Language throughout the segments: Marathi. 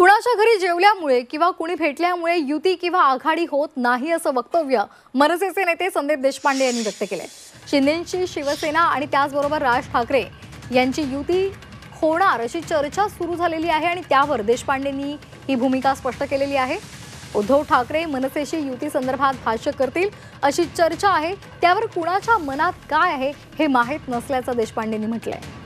कुणाच्या घरी जेवल्यामुळे किंवा कुणी भेटल्यामुळे युती किंवा आघाडी होत नाही असं वक्तव्य मनसेचे नेते संदीप देशपांडे यांनी व्यक्त केले। शिंदेंची शिवसेना आणि त्याचबरोबर राज ठाकरे यांची युती होणार अशी चर्चा सुरू झालेली आहे आणि त्यावर देशपांडेंनी ही भूमिका स्पष्ट केलेली आहे। उद्धव ठाकरे मनसेशी युती संदर्भात भाष्य करतील अशी चर्चा आहे, त्यावर कुणाच्या मनात काय आहे हे माहीत नसल्याचं देशपांडेंनी म्हटलंय।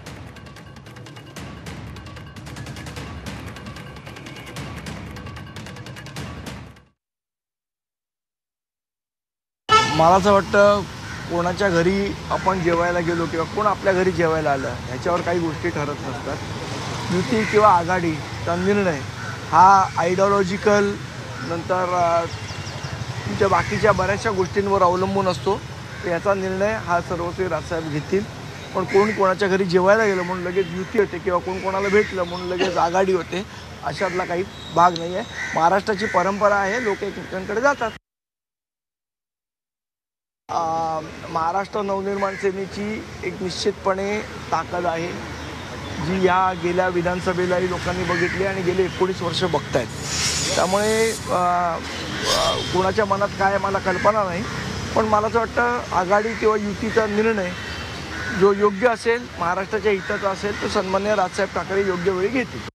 मला असं वाटतं कोणाच्या घरी आपण जेवायला गेलो किंवा कोण आपल्या घरी जेवायला आलं ह्याच्यावर काही गोष्टी ठरत नसतात। युती किंवा आघाडीचा निर्णय हा आयडिओलॉजिकल नंतर तुमच्या बाकीच्या बऱ्याचशा गोष्टींवर अवलंबून असतो। याचा निर्णय हा सर्वस्वी राजसाहेब घेतील। पण कोण कोणाच्या घरी जेवायला गेलं म्हणून लगेच युती होते किंवा कोण कोणाला भेटलं म्हणून लगेच आघाडी होते अशातला काही भाग नाही आहे। महाराष्ट्राची परंपरा आहे, लोक एकमेकांकडे जातात। महाराष्ट्र नवनिर्माण सेनेची एक निश्चितपणे ताकद आहे जी या गेल्या विधानसभेलाही लोकांनी बघितली आणि गेले 19 वर्ष बघतायत। त्यामुळे कोणाच्या मनात काय मला कल्पना नाही, पण मला असं वाटतं आघाडी किंवा युतीचा निर्णय जो योग्य असेल, महाराष्ट्राच्या हिताचा असेल तो सन्माननीय राजसाहेब ठाकरे योग्य वेळी घेतील।